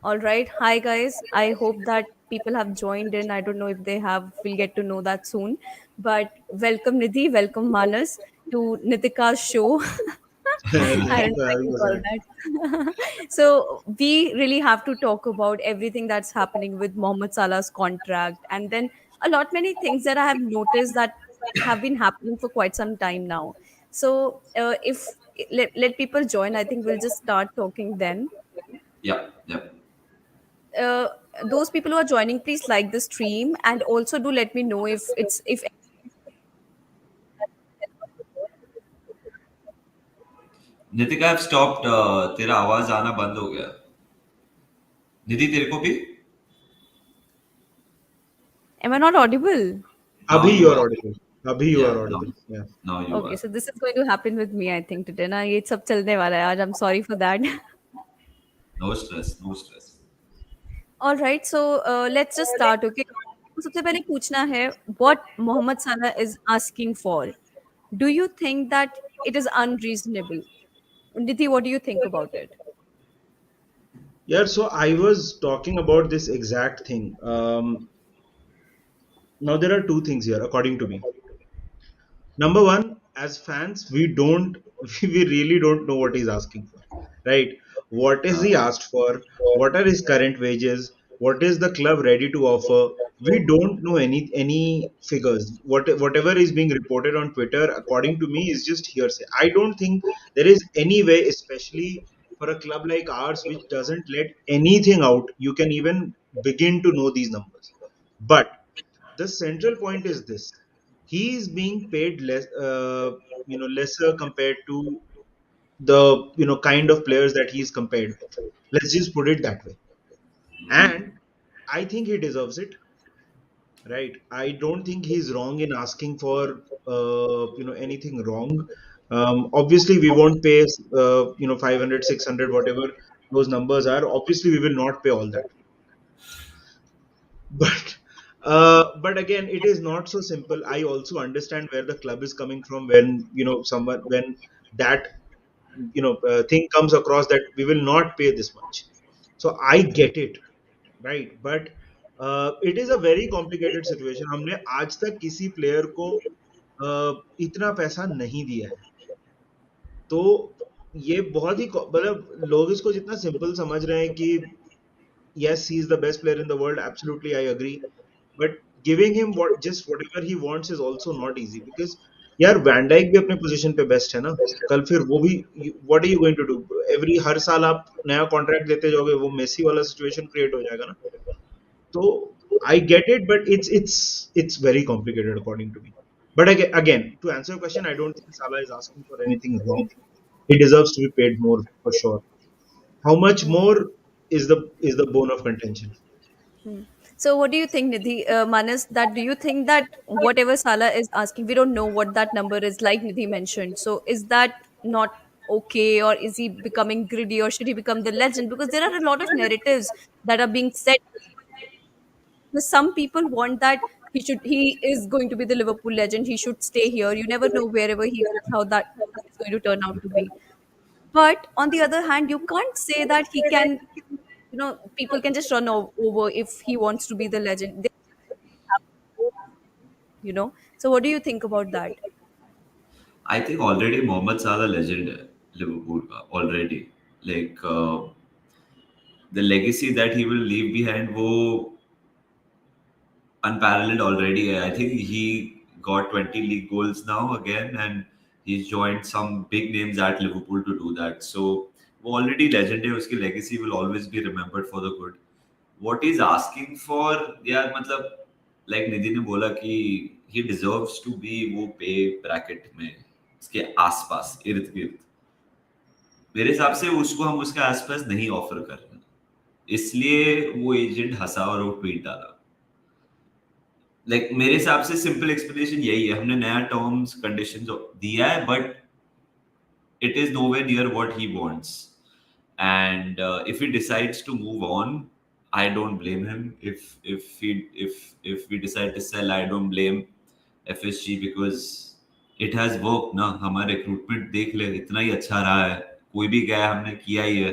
All right. Hi, guys. I hope that people have joined in. I don't know if they have. We'll get to know that soon. But welcome, Nidhi. Welcome, Manas, to Nitika's show. I Thank don't you know for if I having can me call back. that. So, we really have to talk about everything that's happening with Mohammad Salah's contract. And then a lot many things that I have noticed that have been happening for quite some time now. So, if let people join, I think we'll just start talking then. Yeah, yeah. uh, those people who are joining, please like the stream and also do let me know if it's if Nitika I've stopped तेरा आवाज आना बंद हो गया निधि तेरे को भी am I not audible? now Abhi, you you are are audible. Abhi, you are yeah audible. Yeah. now you Okay, are so this is going to happen with me, I think, today na ye sab chalne wala hai aaj. I'm sorry for that. no stress no stress All right, so let's just start. Okay, तो सबसे पहले पूछना है what Mohammad Salah is asking for. Do you think that it is unreasonable? Nidhi, what do you think about it? Yeah, so I was talking about this exact thing. Now, there are two things here, according to me. Number one, as fans, we don't, we really don't know what he's asking for, right? What is हाँ he asked for? What are his current wages? What is the club ready to offer? We don't know any figures. Whatever is being reported on Twitter, according to me, is just hearsay. I don't think there is any way, especially for a club like ours, which doesn't let anything out, you can even begin to know these numbers. But the central point is this: he is being paid less, lesser compared to the kind of players that he's compared with. Let's just put it that way. And I think he deserves it, right? I don't think he's wrong in asking for anything wrong. Obviously we won't pay 500, 600, whatever those numbers are. Obviously we will not pay all that. But again, it is not so simple. I also understand where the club is coming from when someone when that thing comes across that we will not pay this much. So I get it, right? But it is a very complicated situation. हमने आज तक किसी player को इतना पैसा नहीं दिया है, तो ये बहुत ही मतलब लोग इसको जितना सिंपल समझ रहे हैं कि yes, he is the best player in the world. Absolutely, I agree. But giving him whatever he wants is also not easy because यार वैन डाइक भी अपने पोजीशन पे बेस्ट है ना. कल फिर वो भी what are you going to do? Every हर साल आप नया कॉन्ट्रैक्ट देते जाओगे, वो मेसी वाला सिचुएशन क्रिएट हो जाएगा ना. तो I get it, but it's very complicated according to me. But again, to answer your question, I don't think Salah is asking for anything wrong. He deserves to be paid more for sure. How much Hmm. more is the bone of contention. Hmm. So, what do you think, Nidhi? Manas, that do you think that whatever Salah is asking, we don't know what that number is, like Nidhi mentioned. So, is that not okay, or is he becoming greedy, or should he become the legend? Because there are a lot of narratives that are being said. Because some people want that he is going to be the Liverpool legend. He should stay here. You never know wherever he goes how that is going to turn out to be. But on the other hand, you can't say that he can, people can just run over if he wants to be the legend. So what do you think about that? I think already Mohammad Salah legend है Liverpool का already like the legacy that he will leave behind वो unparalleled already hai. I think he got 20 league goals now again and he's joined some big names at Liverpool to do that. So वो already legend है उसकी legacy will always be remembered for the good. What he's asking for यार मतलब like निधि ने बोला कि he deserves to be वो pay bracket में उसके आसपास इर्द गिर्द मेरे हिसाब से उसको हम उसके आसपास नहीं ऑफर कर रहे हैं इसलिए वो एजेंट हंसा और वो ट्वीट डाला मेरे हिसाब से सिंपल एक्सप्लेनेशन यही है हमने नया टर्म्स कंडीशन दिया है but it is nowhere near what he wants and if he decides to move on I don't blame him if we decide to sell I don't blame FSG because it has worked ना हमारा recruitment देख ले इतना ही अच्छा रहा है कोई भी गया हमने किया ही है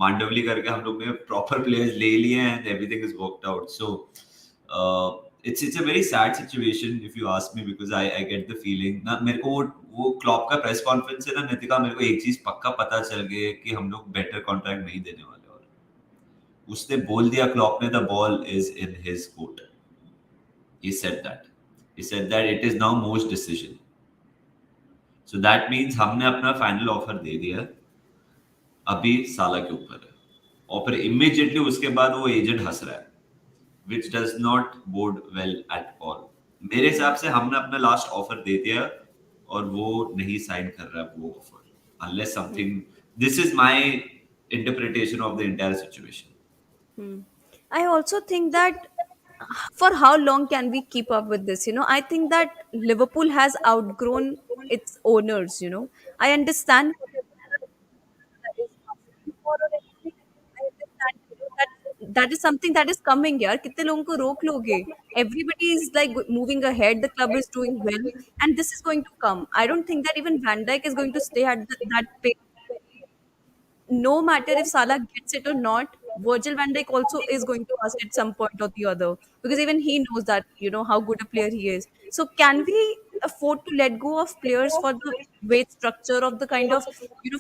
मांडवली करके हम लोग ने प्रॉपर प्लेयर्स ले लिए and everything is worked out so it's a very sad situation if you ask me because I get the feeling ना मेरे को वो क्लॉप का प्रेस कॉन्फ्रेंस है ना नितिका मेरे को एक चीज पक्का पता चल गई कि हम लोग बेटर कॉन्ट्रैक्ट नहीं देने वाले और उसने बोल दिया क्लॉप ने the ball is in his court he said that he said that it is now Mo's decision so that means हमने अपना फाइनल ऑफर दे दिया अभी साला के ऊपर है और फिर इमीडिएटली उसके बाद वो एजेंट हंस रहा है which does not bode well at all मेरे हिसाब से हमने अपना लास्ट ऑफर दे दिया और वो नहीं साइन कर रहा है वो offer unless something this is my interpretation of the entire situation. Hmm. I also think that for how long can we keep up with this? I think that Liverpool has outgrown its owners. I understand whatever that is asking for or anything. I understand, that is something that is coming. यार कितने लोगों को रोक लोगे? Everybody is like moving ahead. The club is doing well, and this is going to come. I don't think that even Van Dijk is going to stay at that pace no matter if Salah gets it or not, Virgil van Dijk also is going to ask at some point or the other because even he knows that how good a player he is. So can we afford to let go of players for the wage structure of the kind of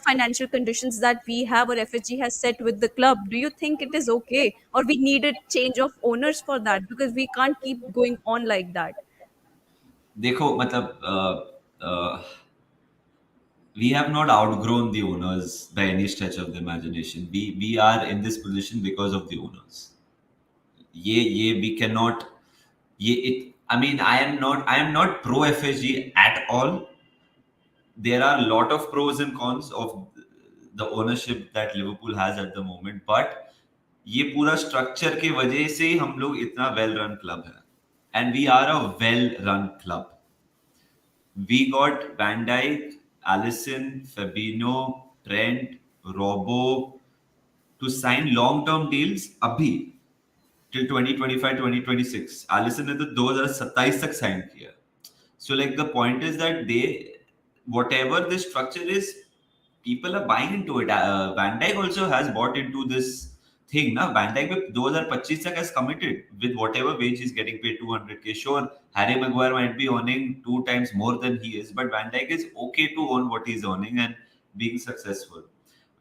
financial conditions that we have or FSG has set with the club? Do you think it is okay, or we need a change of owners for that because we can't keep going on like that? देखो मतलब we have not outgrown the owners by any stretch of the imagination. We are in this position because of the owners. ये we cannot ये it I mean I am not pro FSG at all. There are a lot of pros and cons of the ownership that Liverpool has at the moment, but ये पूरा structure की वजह से ही हम लोग इतना well run club है and we are a well run club we got Van Dijk, Allison, Fabinho, Trent, Robbo to sign long-term deals अभी till 2025-2026. Allison ने तो 2027 तक sign किया. So like the point is that whatever the structure is, people are buying into it. Van Dijk also has bought into this thing. Na Van Dijk with 2025 तक has committed with whatever wage he's getting paid 200K. Sure, Harry Maguire might be earning 2 times more than he is, but Van Dijk is okay to earn what he's earning and being successful.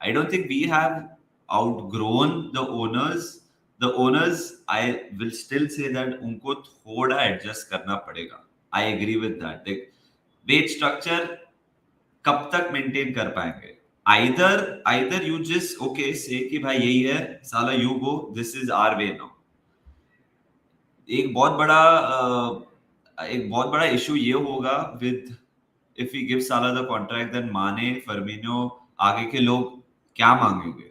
I don't think we have outgrown the owners. The owners, I will still say that उनको थोड़ा adjust करना पड़ेगा. I agree with that. Like wage structure कब तक maintain कर पाएंगे either you just okay say कि भाई यही है साला you go this is our way now एक बहुत बड़ा एक बहुत बड़ा इशू ये होगा with if we give Salah the contract then Mane Firmino आगे के लोग क्या मांगेंगे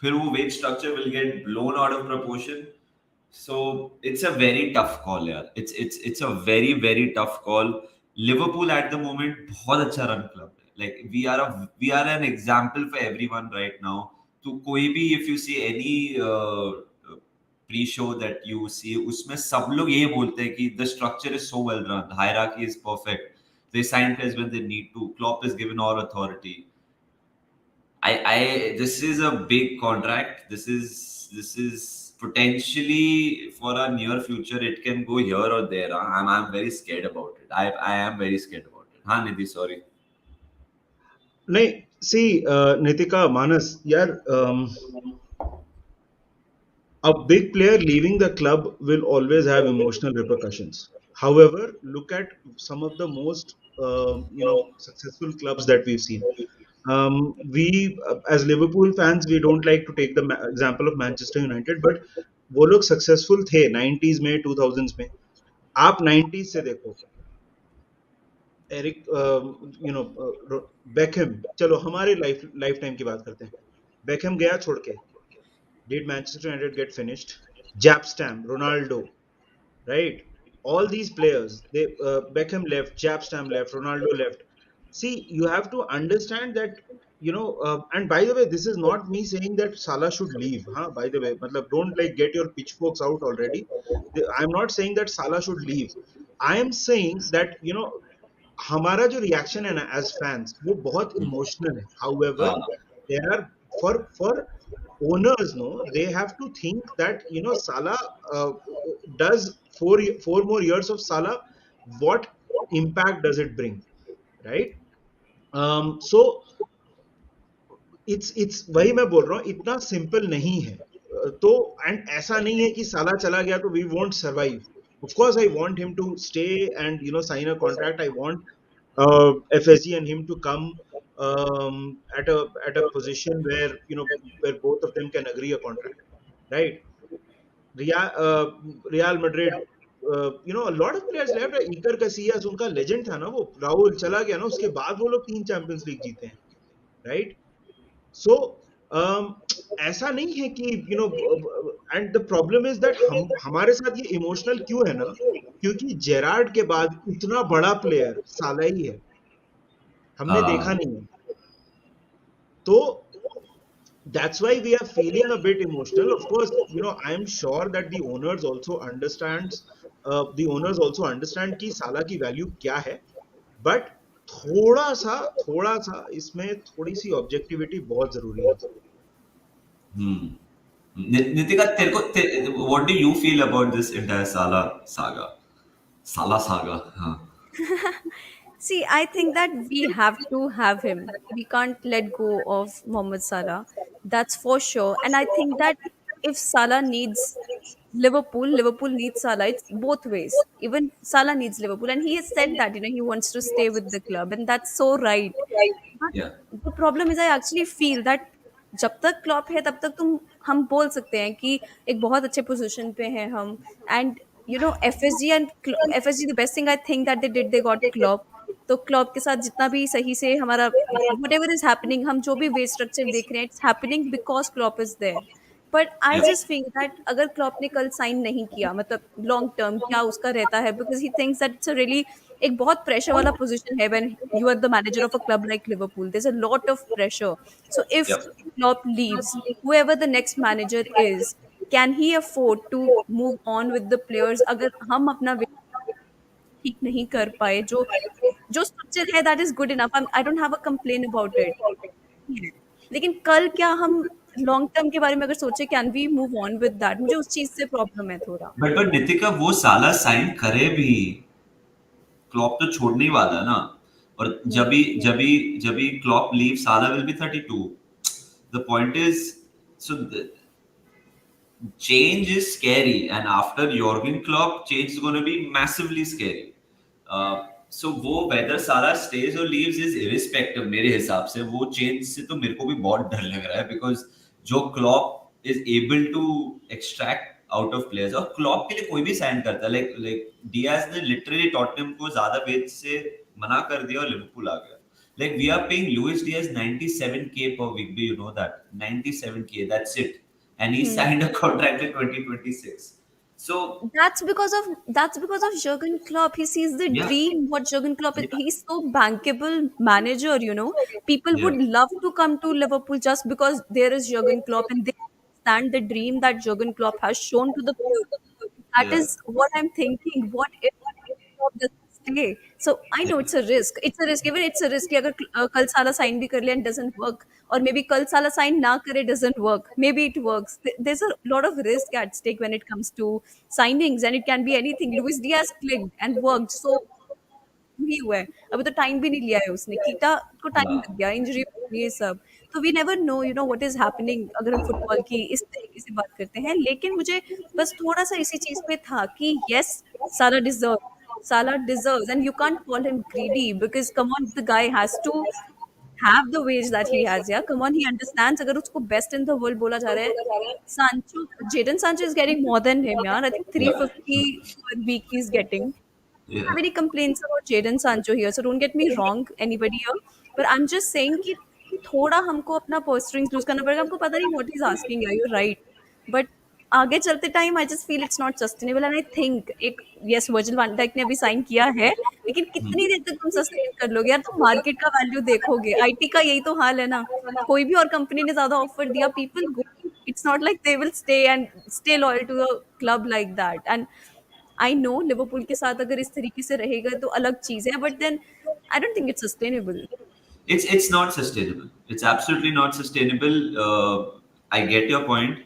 फिर वो wage structure will get blown out of proportion. So it's a very tough call यार. It's a very tough call. Liverpool at the moment बहुत अच्छा run club है. Like we are an example for everyone right now. तो कोई भी if you see any pre-show that you see उसमें सब लोग ये बोलते हैं कि the structure is so well run, the hierarchy is perfect. They sign players when they need to. Klopp is given all authority. This is a big contract. This is potentially for a near future. It can go here or there. Huh? I'm very scared about it. I am very scared about it. हाँ निधि sorry. नहीं सी नितिका मानस यार a big player leaving the club will always have emotional repercussions. However, look at some of the most successful clubs that we've seen. We as Liverpool fans, we don't like to take the example of Manchester United, but वो लोग successful थे 90s में 2000s में. आप 90s से देखो Eric Beckham चलो हमारे लाइफ टाइम की बात करते हैं. बेकहम गया छोड़ के. Did Manchester United get finished? Japstam, Ronaldo, right? All these players, they Beckham left, Japstam left, Ronaldo left. See, you have to understand that and by the way, this is not me saying that Salah should leave. Huh? By the way, matlab, don't like get your pitchforks out already. I'm not saying that Salah should leave. I am saying that हमारा जो reaction है ना as fans वो बहुत emotional है. However, हाँ there are for owners, no, they have to think that, Salah, does 4 more years of Salah, what impact does it bring, right? So it's वही मैं बोल रहा हूँ, इतना सिंपल नहीं है। तो एंड ऐसा नहीं है कि साला चला गया तो we won't survive. Of course I want him to stay and sign a contract. I want FSG and him to come um, at a position where both of them can agree a contract, right? Real Madrid, a lot of players left. Iker Casillas उनका legend था ना, वो राहुल चला गया ना, उसके बाद वो लोग 3 चैंपियंस लीग जीते हैं, right? सो ऐसा नहीं है कि and the problem is that हम हमारे साथ ये इमोशनल क्यों है ना, क्योंकि जेरार्ड के बाद इतना बड़ा प्लेयर साला ही है, हमने देखा हाँ. नहीं है। तो that's why we are feeling a bit emotional. Of course, I am sure that the owners also understand कि साला की वैल्यू क्या है, बट थोड़ा सा इसमें थोड़ी सी ऑब्जेक्टिविटी बहुत जरूरी है। Hmm. Nitika, तेरे को what do you feel about this entire Salah saga? Salah saga. हाँ. See, I think that we have to have him. We can't let go of Mohamed Salah. That's for sure. And I think that if Salah needs Liverpool, Liverpool needs Salah. It's both ways. Even Salah needs Liverpool. And he has said that, he wants to stay with the club. And that's so right. But Yeah. the problem is I actually feel that जब तक Klopp है तब तक हम बोल सकते हैं कि एक बहुत अच्छे पोजीशन पे हैं हम। And FSG the best thing I think that they got Klopp. तो क्लॉप के साथ जितना भी सही से हमारा व्हाटएवर इज हैपनिंग, हम जो भी वेज स्ट्रक्चर देख रहे हैं, it's happening because Klopp is there. But I Yeah. Just feel that अगर क्लॉप ने कल साइन नहीं किया, मतलब लॉन्ग टर्म क्या उसका रहता है, because he thinks that it's a really एक बहुत प्रेशर वाला पोजीशन है when you are the manager of a club like Liverpool, there is a lot of pressure. So if Yep. Klopp leaves, whoever the next manager is, can he afford to move on with the players? अगर हम अपना ठीक नहीं कर पाए, जो जो structure है that is good enough, I don't have a complain about it. लेकिन कल क्या हम लॉन्ग टर्म के बारे में अगर सोचे, can we move on with that? मुझे उस चीज से प्रॉब्लम है थोड़ा। But नितिका वो साला साइन करे भी, क्लॉप तो छोड़ने ही वाला है ना. और जब भी क्लॉप लीव, साला will be 32. The point is, so change is scary, and after Jurgen Klopp, change is going to be massively scary. So वो whether साला stays or leaves is irrespective, मेरे हिसाब से वो change से तो मेरे को भी बहुत डर लग रहा है, because जो Klopp is able to extract out of players, और Klopp के लिए कोई भी sign करता है, like Diaz ने literally Tottenham को ज्यादा wage से मना कर दिया और लिवरपूल आ गया. Like we are paying Luis Diaz 97K per week. Do you know that? 97K. That's it. And he Hmm. signed a contract in 2026. So That's because of Jurgen Klopp. He sees the yeah, dream. What Jurgen Klopp is, yeah, he's so bankable manager. People yeah, would love to come to Liverpool just because there is Jurgen Klopp and they understand the dream that Jurgen Klopp has shown to the players. That yeah. is what I'm thinking. What if Klopp doesn't stay? So I know it's a risk. It's a risk. Even it's a risk कि अगर कल साला sign भी कर ले and doesn't work, or maybe कल साला sign ना करे doesn't work. Maybe it works. There's a lot of risk at stake when it comes to signings, and it can be anything. Luis Diaz clicked and worked so ही हुआ है, अभी तो time भी नहीं लिया है उसने, कीटा को टाइम हाँ. लग गया, इंजरी ये सब। तो we never know what is happening अगर हम फुटबॉल की इस तरीके से बात करते हैं। लेकिन मुझे बस थोड़ा सा इसी चीज पे था कि yes, Salah deserve Salah deserves, and you can't call him greedy because come on, the guy has to have the wage that he has. Yeah, come on, he understands अगर उसको best in the world बोला जा रहा है। Sancho, Jadon Sancho is getting more than him, यार। I think Yeah, 350 per week he's getting. yeah. Have any complaints about Jadon Sancho here, so don't get me wrong, anybody here. But I'm just saying कि थोड़ा हमको अपना purse strings loose करना पड़ेगा। हमको पता नहीं what he's asking, yeah, you're right. But आगे चलते time I just feel it's not sustainable, and I think एक यस, वर्जिल वैन डाइक ने अभी साइन किया है, लेकिन कितनी देर तक तुम सस्टेन कर लोगे यार? तुम मार्केट का वैल्यू देखोगे, आईटी का यही तो हाल है ना। कोई भी और कंपनी ने ज्यादा ऑफर दिया, people go. It's not like they will stay and stay loyal to a club like that. And I know Liverpool के साथ अगर इस तरीके से रहेगा तो अलग चीज है, but then I don't think it's sustainable. It's not sustainable. It's absolutely not sustainable. I get your point.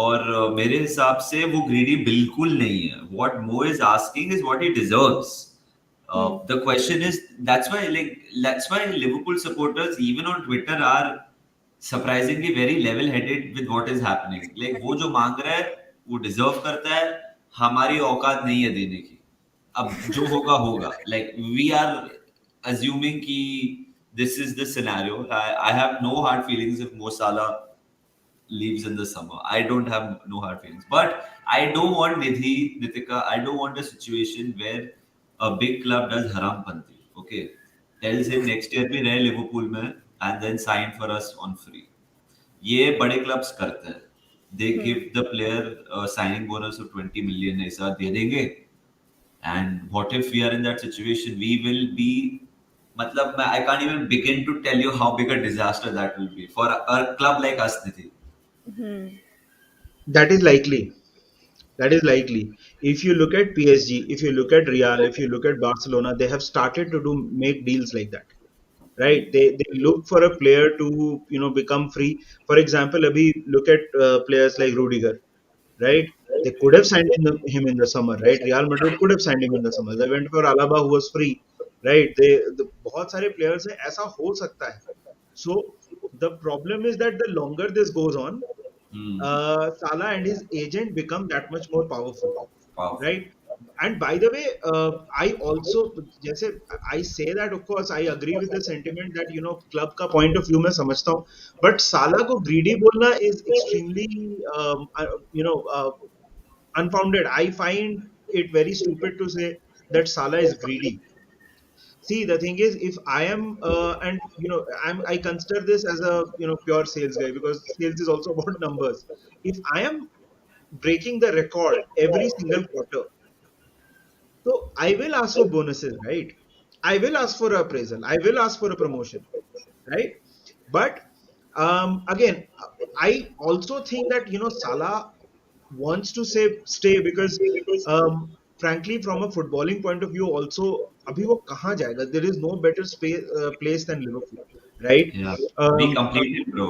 और मेरे हिसाब से वो ग्रीडी बिल्कुल नहीं है। What Mo is asking is what he deserves. Hmm. The question is, that's why Liverpool supporters even on Twitter are surprisingly very level headed with what is happening. Like वो जो मांग रहा है वो डिजर्व करता है, हमारी औकात नहीं है देने की। अब जो होगा होगा। लाइक वी आर assuming कि this is the scenario. I have no hard feelings if Mo Salah leaves in the summer. I don't have no hard feelings. But I don't want Nidhi, Nitika, I don't want a situation where a big club does haram panti. Okay. Tells him next year भी रहे Liverpool में and then sign for us on free. ये बड़े clubs करते हैं। They Hmm. give the player a signing bonus of 20 million ऐसा दे देंगे। And what if we are in that situation? We will be, मतलब I can't even begin to tell you how big a disaster that will be for a club like us, Nidhi. Hmm. That is likely. That is likely. If you look at PSG, if you look at Real, if you look at Barcelona, they have started to do make deals like that, right? They look for a player to become free. For example, abhi look at players like Rudiger, right? They could have signed him in the summer, right? Real Madrid could have signed him in the summer. They went for Alaba, who was free, right? बहुत सारे players हैं, ऐसा हो सकता है. So the problem is that the longer this goes on, Hmm. Salah and his agent become that much more powerful, Powerful. right? And by the way, I also, जैसे I say that, of course I agree with the sentiment that club का point of view मैं समझता हूँ, but Salah को greedy बोलना is extremely unfounded. I find it very stupid to say that Salah is greedy. See, the thing is, if I am, and I consider this as a pure sales guy, because sales is also about numbers. If I am breaking the record every single quarter, so I will ask for bonuses, right? I will ask for appraisal. I will ask for a promotion, right? But again, I also think that Salah wants to stay because frankly, from a footballing point of view, also अभी वो कहाँ जाएगा? There is no better place than Liverpool, right? Yeah. Be Um, completed, bro.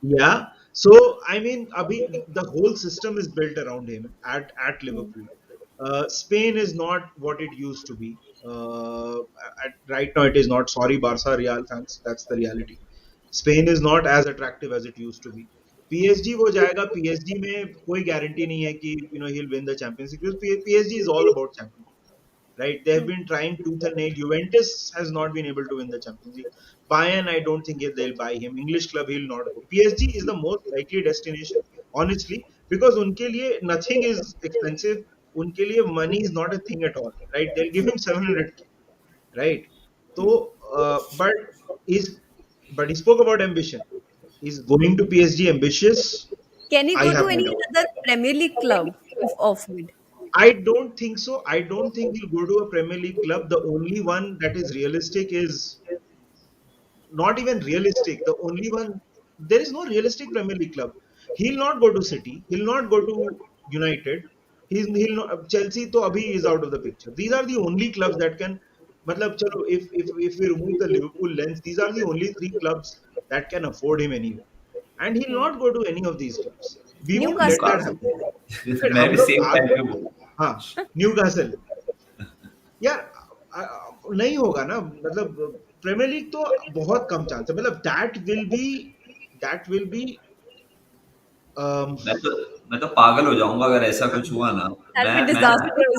yeah. So I mean, abhi, the whole system is built around him at Hmm. Liverpool. Spain is not what it used to be. Right now, it is not. Sorry, Barca Real fans. That's the reality. Spain is not as attractive as it used to be. PSG वो जाएगा. PSG में कोई guarantee नहीं है कि he'll win the Champions League, because PSG is all about Champions League, right? They have Hmm. been trying tooth and nail. Juventus has not been able to win the Champions League. Bayern, I don't think they'll buy him. English club, he'll not go. PSG is the most likely destination, honestly, because उनके लिए nothing is expensive. उनके लिए money is not a thing at all, right? They'll give him 700k, right? So, is but he spoke about ambition. Is going to PSG ambitious? Can he I go to have no any doubt. other Premier League club if offered? I don't think so. I don't think he'll go to a Premier League club. The only one that is realistic is not even realistic. The only one, there is no realistic Premier League club. He'll not go to City. He'll not go to United. He'll not, Chelsea to abhi is out of the picture. These are the only clubs that can. Matlab, chalo, if we remove the Liverpool lens, these are the only three clubs that can afford him anyway. And he'll Hmm. not go to any of these clubs. We won't let that Newcastle. happen. फिर मैं हम भी लोग same आज time पे बोल। हाँ Newcastle यार नहीं होगा ना मतलब प्रीमियर लीग तो बहुत कम चांस है मतलब दैट विल बी मैं तो मैं तो पागल हो जाऊंगा अगर ऐसा कुछ हुआ ना। That'll मैं be मैं disastrous,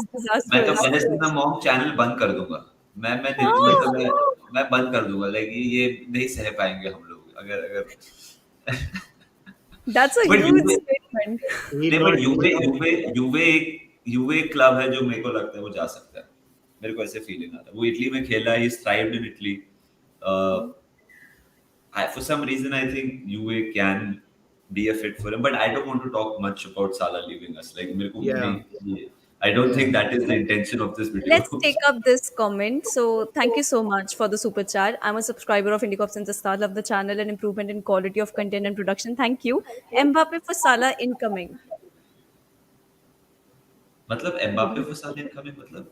मैं तो disastrous. एनएस मॉन्ग चैनल बंद कर दूंगा। मैं मतलब Ah, मैं बंद कर दूंगा। लाइक ये नहीं सह पाएंगे हम लोग अगर अगर that's a but huge statement. ही नहीं, बट नॉट यूवे यूवे यूवे एक क्लब है जो मेरे को लगता है वो जा सकता है। मेरे को ऐसे फीलिंग आता है। वो इटली में खेला, he thrived in Italy. Hmm. For some reason I think UA can be a fit for him, but I don't want to talk much about Salah leaving us. Like मेरे को या नहीं, I don't या think that is the intention of this video. Let's take up this comment. So, thank you so much for the super chat. I'm a subscriber of IndiCop since the start of the channel and improvement in quality of content and production. Thank you. Mbappe for Salah incoming. मतलब Mbappe for Salah incoming मतलब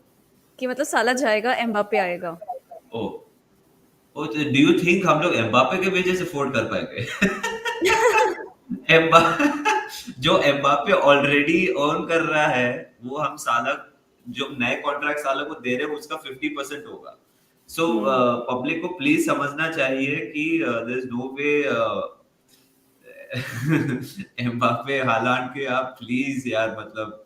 कि मतलब साला जाएगा Mbappe आएगा. ओ ओ, do you think हम लोग Mbappe के वजह से अफोर्ड कर पाएंगे? एम्बा जो एम्बापे ऑलरेडी अर्न कर रहा है, वो हम साला जो नए कॉन्ट्रैक्ट साला को दे रहे हैं उसका 50% होगा। So Hmm. पब्लिक को प्लीज समझना चाहिए कि there is no way Mbappe Haaland के आप प्लीज यार, मतलब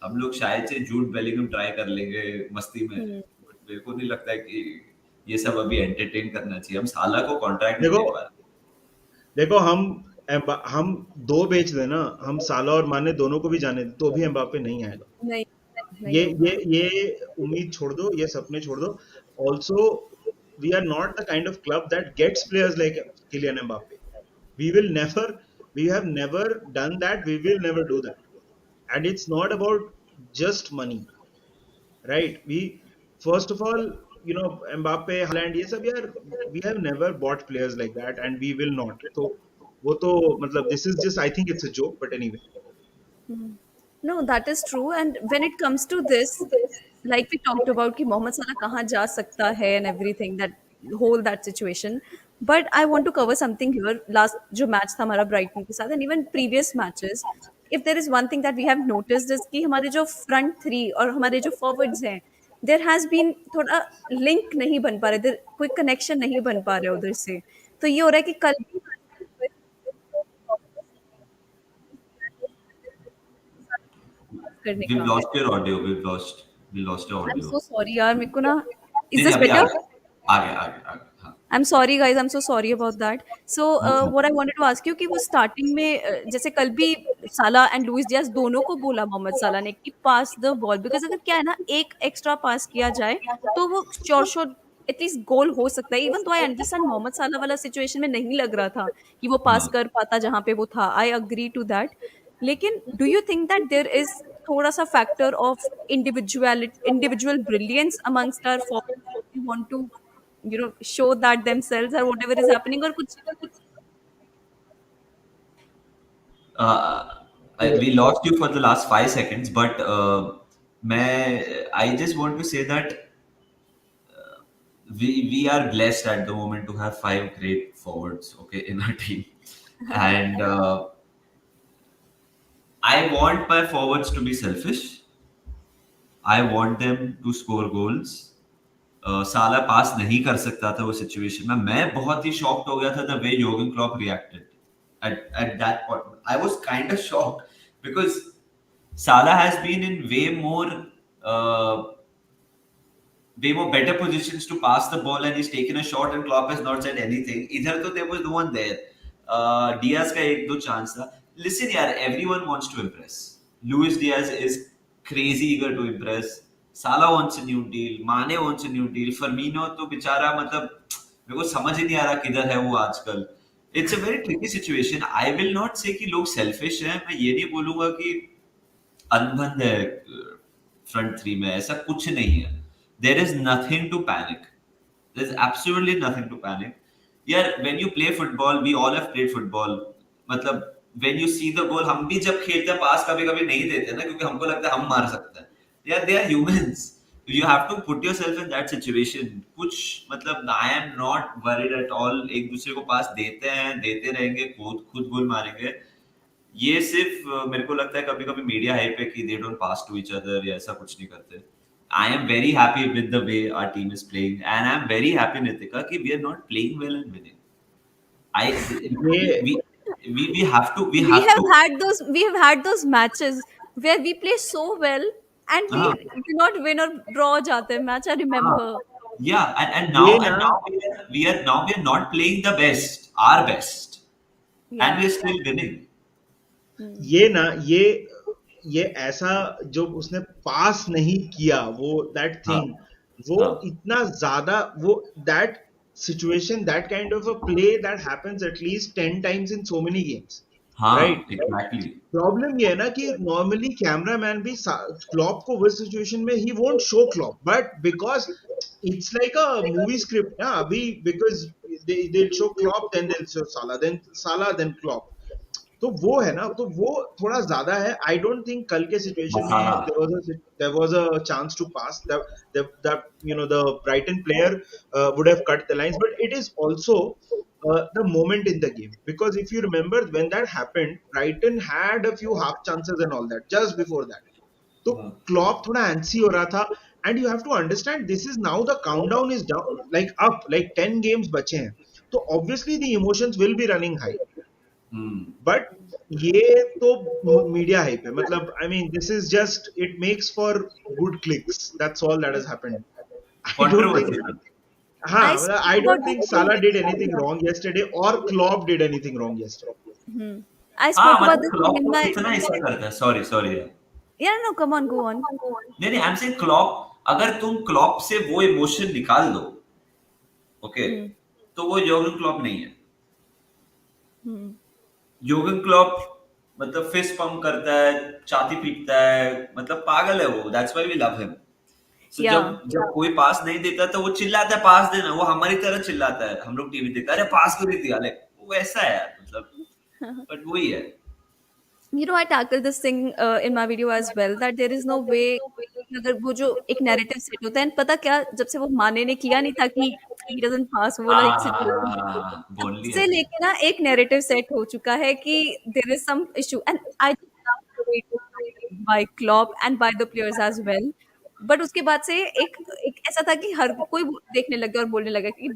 हम लोग शायद से जूड बेलिंगम ट्राई कर लेंगे मस्ती में, Hmm. बट मेरे को नहीं लगता है कि ये सब अभी एंटरटेन करना चाहिए। हम साला को कॉन्ट्रैक्ट नहीं देखो, दे पा रहे। देखो हम दो बेच देना, हम साला और माने दोनों को भी जाने दे, तो भी एम्बापे नहीं आएगा। नहीं, नहीं ये होगा। ये उम्मीद छोड़ दो, ये सपने छोड़ दो। Also we are not the kind of club that gets players like Kylian Mbappe. We will never, we have never done that. We will never do that. And it's not about just money, right? We, first of all, Mbappe, Haaland, ये सब यार, we have never bought players like that, and we will not. तो वो तो मतलब this is just, I think it's a joke, but anyway. No, that is true. And when it comes to this, like we talked about कि मोहम्मद सलाह कहाँ जा सकता है and everything, that whole that situation. But I want to cover something here. Last जो match था हमारा Brighton के साथ and even previous matches, if there is one thing that we have noticed is कि हमारे जो front three और हमारे जो forwards हैं, there has been थोड़ा link नहीं बन पा रहे, there कोई connection नहीं बन पा रहे उधर से. तो ये हो रहा है कि कल भी करने We've का. lost your audio. We lost your I'm audio. so sorry यार मेरे को ना. Is नहीं नहीं, this अभी आ better? गया, आ गया, आ गया, आ गया, हाँ। I'm sorry guys, I'm so sorry about that. So No problem. what I wanted to ask you कि वो स्टार्टिंग में जैसे कल भी साला एंड लुइस डियाज दोनों को बोला मोहम्मद साला ने कि पास द बॉल, बिकॉज अगर क्या है ना एक एक्स्ट्रा पास किया जाए तो वो श्योर श्योर एटलीस्ट गोल हो सकता है। इवन तो आई अंडरस्टैंड मोहम्मद साला वाला सिचुएशन में नहीं लग रहा था कि वो पास हाँ। कर पाता जहाँ पे वो था, आई अग्री टू दैट। लेकिन do you think that there is थोड़ा सा factor of individual brilliance amongst our forward want to show that themselves or whatever is happening or कुछ. Uh, तो we lost you for the last 5 seconds, but I just want to say that we are blessed at the moment to have five great forwards, okay, in our team, and I want my forwards to be selfish. I want them to score goals. साला पास नहीं कर सकता था वो situation में। मैं बहुत ही shocked हो गया था the way Jurgen Klopp reacted at that point. I was kind of shocked because Salah has been in uh, way more better positions to pass the ball, and he's taken a shot and Klopp has not said anything. Either तो there was no one there. Diaz का एक दो chance था. Listen यार, everyone wants to impress. Luis Diaz is crazy eager to impress. Salah wants a new deal. Mane wants a new deal. Firmino तो बेचारा मतलब मेरे को समझ ही नहीं आ रहा किधर है वो आजकल. It's a very tricky situation. I will not say कि लोग selfish हैं. मैं ये नहीं बोलूंगा कि अनबंद है फ्रंट थ्री में, ऐसा कुछ नहीं है। There is nothing to panic, there is absolutely nothing to panic यार। When you play football, we all have played football, मतलब when you see the goal, हम भी जब खेलते हैं पास कभी कभी नहीं देते ना, क्योंकि हमको लगता है हम मार सकते हैं यार। They are humans, you have to put yourself in that situation. कुछ मतलब I am not worried at all, एक दूसरे को पास देते हैं, देते रहेंगे, खुद खुद गोल मारेंगे। ये सिर्फ मेरे को लगता है कभी कभी मीडिया हाइप है कि they don't pass to each other या ऐसा कुछ नहीं करते। I am very happy with the way our team is playing and I am very happy Nitika कि we are not playing well and winning. I ये we we have have to had those we have had those matches where we play so well and we हाँ do not win or draw जाते हैं match, I हाँ remember. yeah, ये ना now we are not playing the best, our best, and Yeah. we're still winning. Hmm. ये ना ये ऐसा जो उसने पास नहीं किया, वो दैट हाँ थिंग, वो हाँ इतना ज्यादा, वो that situation, that kind of a play that happens at least 10 times in so many games, हाँ राइट? एग्जैक्टली। प्रॉब्लम ये है ना कि नॉर्मली कैमरामैन भी क्लॉप को वो सिचुएशन में he won't show Klopp, but because it's like a movie script ना अभी, because they show Klopp, then they show साला देन क्लॉप। तो वो है ना, तो वो थोड़ा ज्यादा है। आई डोंट थिंक कल के सिचुएशन मसाला। में there was a chance to pass that, you know, the Brighton player would have cut the lines, but it is also the moment in the game. Because if you remember when that happened, Brighton had a few half chances and all that just before that. तो Klopp थोड़ा antsy हो रहा था. And you have to understand this is now the countdown is down like up like 10 games बचे हैं. तो obviously the emotions will be running high. But ये तो मीडिया हाइप है. मतलब I mean this is just it makes for good clicks. That's all that has happened. I don't think. Controversy. हाँ, I spoke I about don't this think thing साला did anything yesterday. Wrong yesterday और Klopp did anything wrong yesterday. Hmm. I हाँ spoke about मतलब this thing Klopp in तो my. कितना ऐसा करता है. Sorry sorry. Yeah, no, come on, go on. नहीं नहीं, आई एम सेइंग क्लॉप, अगर तुम क्लॉप से वो इमोशन निकाल दो, ओके, Hmm. तो वो योर्गन क्लॉप नहीं है. Hmm. योर्गन क्लॉप मतलब फिस्ट पंप करता है, छाती पीटता है, मतलब पागल है वो. That's why we love him. So जब Yeah. जब कोई पास नहीं देता तो वो चिल्लाता है पास देना. वो हमारी तरह चिल्लाता है. हम लोग टीवी देखते हैं, अरे पास क्यों नहीं दिया. लाइक वो ऐसा है यार, मतलब. बट वही है. I tackle this thing in my video as well that there is no way कि अगर वो जो एक नैरेटिव सेट होता है and पता क्या जब से वो माने ने किया नहीं था कि he doesn't pass वो वाला एक सिचुएशन तब बोल लिया. से लेके ना एक नैरेटिव सेट हो चुका है कि there is some issue and I just love the way it was handled by Klopp and by the players as well. But उसके बाद से एक एक ऐसा था कि हर कोई देखने लग गया और बोलने लगा कि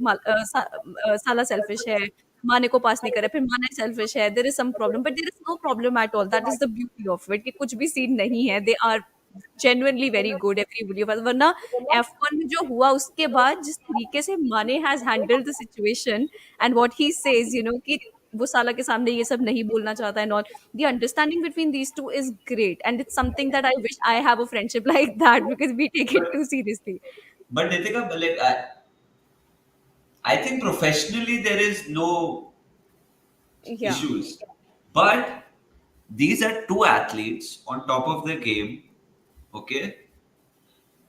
साला सेल्फिश है, माने को पास नहीं करे, फिर माने सेल्फिश है, there is some problem but there is no problem at all. That is the beauty of it कि कुछ भी सीन नहीं है. They are genuinely very good everybody. वरना F1 में जो हुआ उसके बाद जिस तरीके से माने has handled the situation and what he says कि वो साला के सामने ये सब नहीं बोलना चाहता and all. The understanding between these two is great and it's something that I wish I have a friendship like that because we take it too seriously. But Nitika, like I think professionally there is no Yeah, issues. But these are two athletes on top of the game, okay,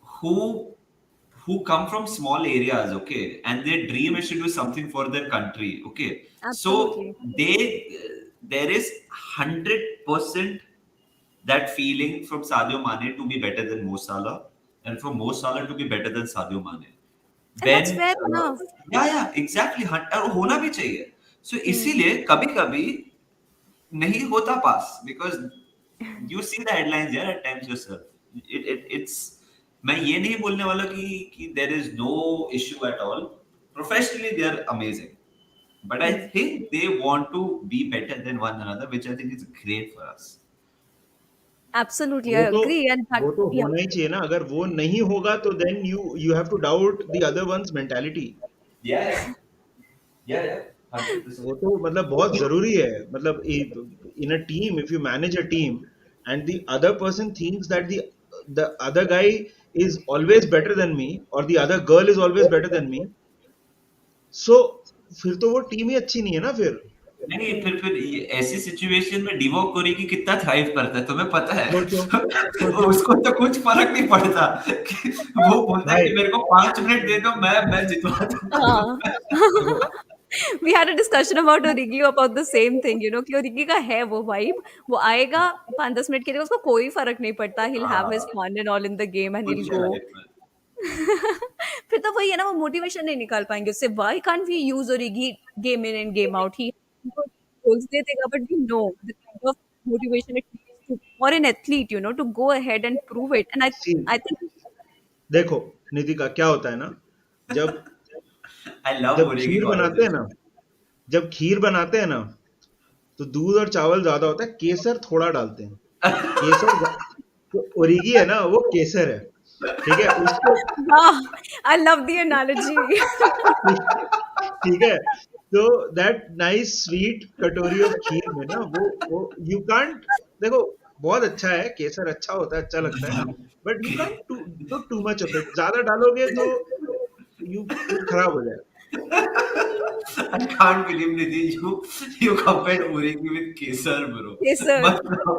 who come from small areas, okay, and their dream is to do something for their country, okay. So absolutely. there is 100% that feeling from Sadio Mane to be better than Mo Salah, and from Mo Salah to be better than Sadio Mane. And that's When fair enough. या exactly, और होना भी चाहिए. सो Hmm. इसीलिए कभी कभी नहीं होता pass, because you see the headlines यार एट टाइम्स योरसेल्फ. इट्स, मैं ये नहीं बोलने वाला कि there is no issue at all. Professionally they are amazing, but I Hmm. Think they want to be better than one another, which I think is great for us. Absolutely, I वो तो agree. And that, वो तो yeah, होना ही चाहिए ना. अगर वो नहीं होगा तो then you have to doubt the other ones mentality. Yeah yeah 100%. वो तो मतलब बहुत जरूरी है. मतलब in a team if you manage a team and the other person thinks that the other guy is always better than me और the other girl is always better than me, so फिर तो वो team ही अच्छी नहीं है ना फिर. नहीं, फिर ऐसी सिचुएशन में डिवोक कोरेगी कितना थ्राइव करता है तुम्हें पता है. सोचो सोचो उसको तो कुछ फर्क नहीं पड़ता कि वो बोलता है भाई. कि मेरे को 5 मिनट दे दो, मैं जितवा हाँ. दूंगा. देखो We had a discussion about Origi about the same thing, कि Origi का है वो vibe. वो आएगा 5-10 मिनट के लिए उसको कोई फर्क नहीं पड़ता. He'll have his हाँ, fun and all in the game and he'll कुछ go. लाइफ में. फिर तो वही है ना वो मोटिवेशन नहीं निकाल पाएंगे उससे. Why can't we use Origi game in and game out? He goals दे देगा but we know the kind of motivation it needs to for an athlete, to go ahead and prove it. And C, I think देखो नितिका क्या होता है ना, जब I love जब बोरेगी खीर बनाते हैं ना, कॉन्वर्सेशन. जब खीर बनाते हैं ना, तो दूध और चावल ज्यादा होता है, केसर थोड़ा डालते हैं. केसर जो ओरिगी है ना वो केसर है. ठीक है उसको. wow, I love the analogy. ठीक है. तो दैट नाइस स्वीट कटोरी ऑफ खीर में ना वो यू कांट. देखो बहुत अच्छा है, केसर अच्छा होता है, अच्छा लगता है, but you can't do too much of it. ज्यादा डालोगे तो यू फिर खराब हो जाएगा. I can't believe Nidhi, you compared बोरेगी with Kesar bro. Yes, sir. मतलब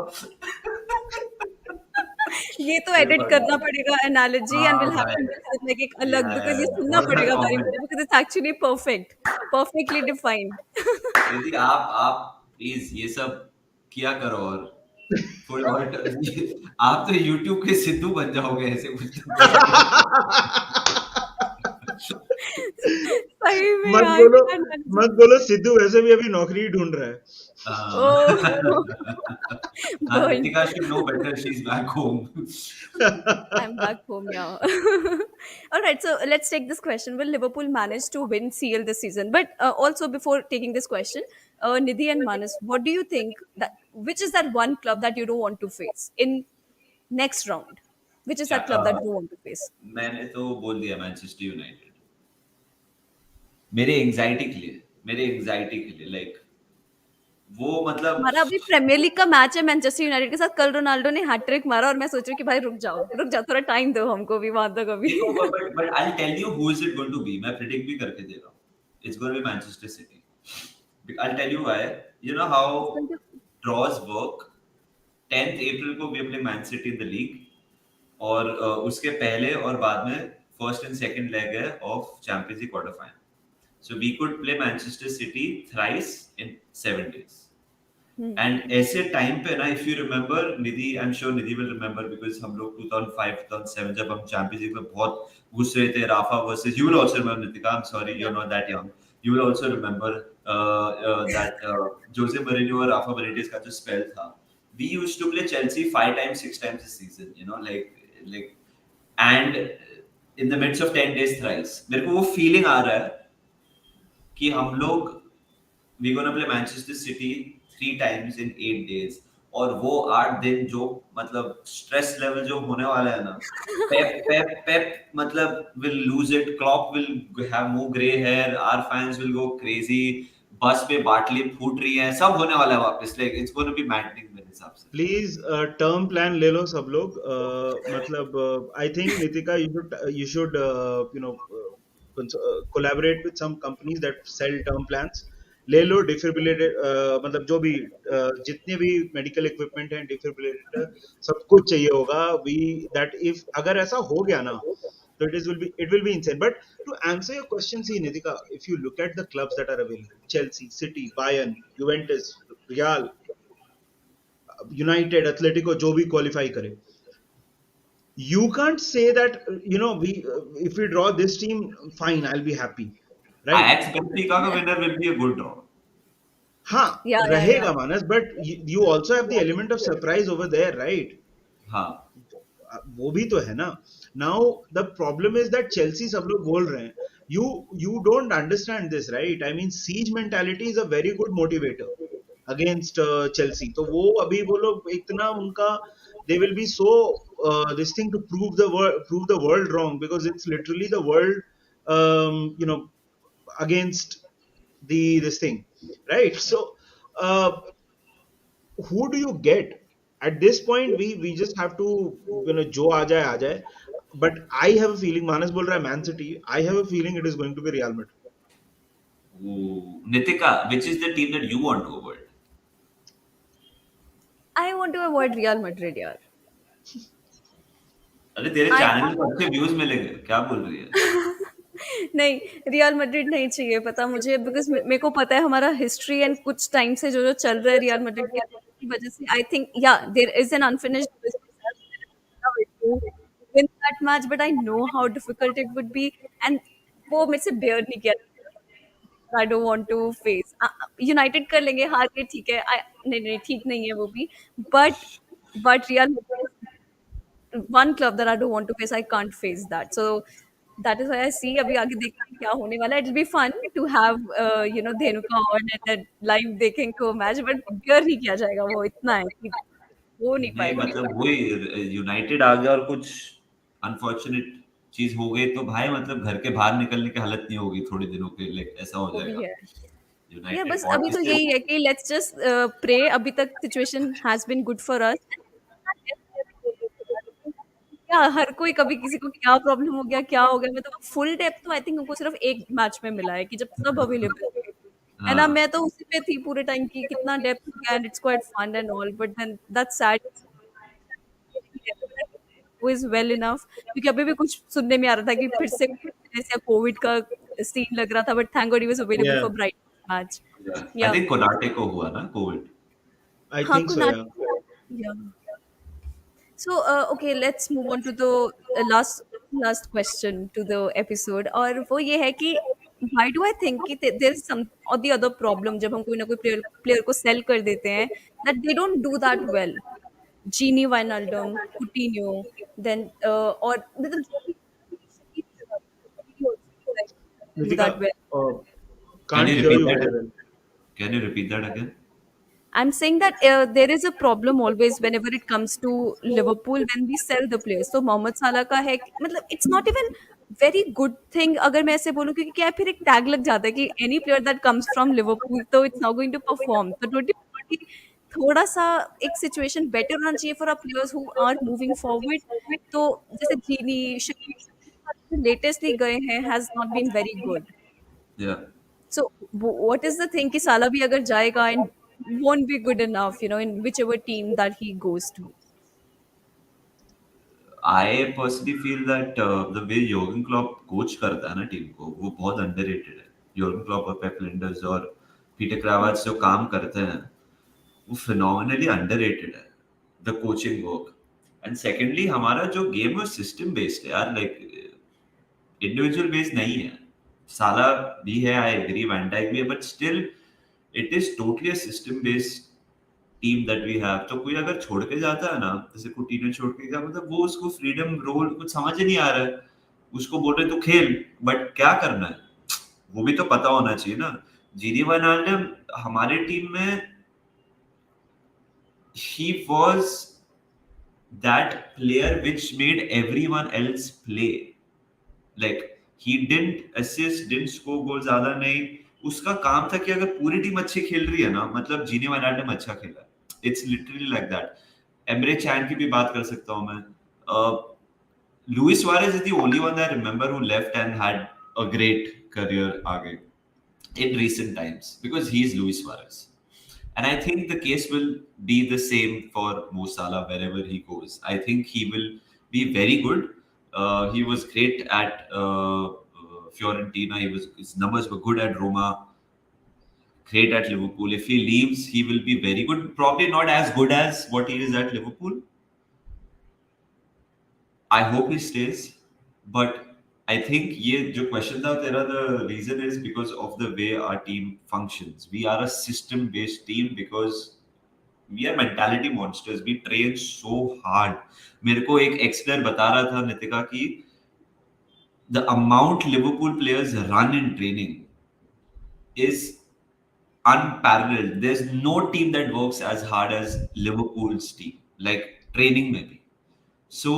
ये तो अरे एडिट करना भगवान. पड़ेगा analogy and we'll हाँ have भाई. to mix it like एक अलग because ये Yeah, सुनना बहुत पड़ेगा बारी कॉमेडी. बारी because it's actually perfectly defined. यदि आप प्लीज ये सब किया करो, और थोड़े और आप तो YouTube के सिद्धू बन जाओगे ऐसे कुछ. सही में मत यार, बोलो, क्या एनालिसिस। मत बोलो सिद्धू वैसे भी अभी नौकरी ही ढूंढ रहा है। ओह! Burn. Ritika should know better. She's back home. I'm back home, yeah. All right, so let's take this question. Will Liverpool manage to win CL this season? But also, before taking this question, Nidhi and Manas, what do you think that which is that one club that you don't want to face in next round? Which is क्या that club that you don't want to face? मैंने तो बोल दिया Manchester United. मेरे anxiety के लिए, मेरे anxiety के लिए लाइक वो मतलब हमारा अभी प्रीमियर लीग का मैच है मैनचेस्टर यूनाइटेड के साथ। कल रोनाल्डो ने हैट्रिक मारा और मैं सोच रही हूँ कि भाई रुक जाओ, थोड़ा टाइम दो हमको भी वहां तक अभी। देखो but I tell you who is it going to be, मैं प्रिडिक्ट भी करके दे रहा हूँ। It's going to be Manchester City. I tell you why, you know how draws work. 10th April को we play Man City in the league, और उसके पहले और बाद में फर्स्ट एंड सेकंड लेग है of Champions League quarter final. So we could play Manchester City thrice in 7 days। Hmm. And ऐसे time पे ना, if you remember Nidhi, I am sure Nidhi will remember, because हम लोग 2005 2007 जब हम champions league में बहुत घुस रहे थे, Rafa versus, you will also remember Nitika, I am sorry you are not that young, you will also remember that Jose Mourinho और राफा बेनिटेज का जो स्पेल था। We used to play Chelsea 5 times 6 times this season, you know, like and in the midst of 10 days thrice, मेरे को वो feeling आ रहा है कि हम लोग we gonna play Manchester City 3 times in 8 days, और वो 8 दिन जो मतलब स्ट्रेस लेवल जो होने वाला है ना, पेप मतलब will lose it, Klopp will have more grey hair, our fans will go crazy, बस पे बाटली फूट रही है, सब होने वाला है वापस, like it's gonna be maddening मेरे हिसाब से। प्लीज टर्म प्लान ले लो सब लोग। मतलब I think Nitika you should you know collaborate with some companies that sell term plans. ले लो डिफिब्रिलेटर, मतलब जो भी जितने भी मेडिकल इक्विपमेंट हैं, डिफिब्रिलेटर सब कुछ चाहिए होगा। वी दैट इफ अगर ऐसा हो गया ना, so it will be insane. But to answer your question, see Nitika, if you look at the clubs that are available, Chelsea, City, Bayern, Juventus, Real, United, Atletico, जो भी qualify करे, you can't say that we if we draw this team, fine, I'll be happy, right? Ajax Benfica का winner will be a good draw। हाँ, Yeah. रहेगा मानस, but you also have the element of surprise over there, right? हाँ, वो भी तो है ना। Now the problem is that Chelsea, सब लोग बोल रहे हैं, you you don't understand this, right? I mean siege mentality is a very good motivator against Chelsea. तो वो अभी वो लोग इतना उनका, they will be so this thing to prove the world wrong, because it's literally the world, you know, against the this thing, right? So uh, who do you get at this point? We just have to, जो आ जाए। But I have a feeling, मानस बोल रहा है man city, I have a feeling it is going to be Real Madrid. ooh, Nitika, which is the team that you want to avoid? I want to avoid Real Madrid, यार। अरे तेरे I channel को अच्छे views मिलेंगे, क्या बोल रही है? नहीं, रियल मैड्रिड नहीं चाहिए पता मुझे, बिकॉज मेरे को पता है हमारा हिस्ट्री एंड कुछ टाइम से जो जो चल रहा है रियल मैड्रिड की वजह से। I think yeah there is an unfinished win that match, but I know how difficult it would be. And वो मेरे से बेयर नहीं किया। I don't want to face. United कर लेंगे हार के, ठीक है। नहीं नहीं, ठीक नहीं है वो भी। But real one club that I don't want to face, I can't face that. So that is why I see अभी आगे देखते हैं क्या होने वाला है। It'll be fun to have Dhenuka on and then live देखेंगे को मैच, but बियर नहीं किया जाएगा, वो इतना है कि हो नहीं नहीं पाएगा। मतलब वही यूनाइटेड आ गया और कुछ अनफॉर्चुनेट चीज हो गई तो भाई मतलब घर के बाहर निकलने की हालत नहीं होगी थोड़े दिनों के लिए, ऐसा हो वो भी जाएगा। है। ये यूनाइटेड बस बहुत अभी तो इससे यही है कि लेट्स जस्ट प्रे। अभी तक situation has been good for us. क्या हर कोई कभी किसी को क्या प्रॉब्लम हो गया, क्या हो गया, मतलब फुल डेप्थ तो आई थिंक उनको सिर्फ एक मैच में मिला है कि जब सब अवेलेबल थे। है ना, हाँ मैं तो उसी पे थी पूरे टाइम की कितना डेप्थ हो गया, and it's quite fun and all, but then that's sad. वो इज वेल इनफ, क्योंकि अभी भी कुछ सुनने में आ रहा था कि फिर से ऐसा कोविड का सीन लग रहा था, but thank god he was available Yeah, for bright match. I yeah think Konate को हुआ ना कोविड। I हाँ, think so, Kunal. yeah. Yeah so okay, let's move on to the last last question to the episode, और वो ये है कि why do I think कि there is some or the other problem जब हम कोई ना कोई player को sell कर देते हैं, that they don't do that well. Gini Wijnaldum, Coutinho, then or मतलब जो भी he also like do Ritika, that well. uh, Can can't you hear repeat you that? very well. Can you repeat that again? I'm saying that there is a problem always whenever it comes to Liverpool when we sell the players. So Mohammad साला का है मतलब it's not even very good thing अगर मैं ऐसे बोलूँ क्योंकि क्या है फिर एक टैग लग जाता है कि any player that comes from Liverpool तो it's now going to perform. तो don't you think कि थोड़ा सा एक situation better होना चाहिए for our players who are moving forward. तो जैसे जीनी लेटेस्टली गए हैं has not been very good. Yeah. So what is the thing कि साला भी अगर जाएगा and won't be good enough, in whichever team that he goes to. I personally feel that the way Jurgen Klopp coach करता है ना team को वो बहुत underrated है. Jurgen Klopp और Pep Linders और पीटर क्रावाच जो काम करते हैं वो phenomenally underrated है. The coaching work. And secondly हमारा जो game है system based है यार, like individual based नहीं है. साला भी है, I agree, Van Dijk भी है, but still it is totally a system based team that we have. तो कोई अगर छोड़ के जाता है ना, जैसे कुटिन्हो छोड़ के गया, मतलब वो उसको फ्रीडम रोल कुछ समझ ही नहीं आ रहा है. उसको बोल रहे तू खेल, बट क्या करना है वो भी तो पता होना चाहिए ना. जीनी वर्नाल्डम हमारे टीम में he was that player which made everyone else play. Like he didn't assist, didn't score goal, ज्यादा नहीं. उसका काम था कि अगर पूरी टीम अच्छी खेल रही है ना, मतलब जीनी वर्नाल्डम अच्छा खेला. It's literally like that. Emre Can की भी बात कर सकता हूँ मैं. Luis Suarez is the only one I remember who left and had a great career आगे in recent times because he is Luis Suarez. And I think the case will be the same for Mo Salah wherever he goes. I think he will be very good. He was great at Fiorentina. His numbers were good at Roma, great at Liverpool. If he leaves, he will be very good. Probably not as good as what he is at Liverpool. I hope he stays, but I think ये जो question था तेरा, the reason is because of the way our team functions. We are a system based team because we are mentality monsters. We train so hard. मेरे को एक ex player बता रहा था नितिका कि the amount Liverpool players run in training is unparalleled. There's no team that works as hard as Liverpool's team, like training maybe. So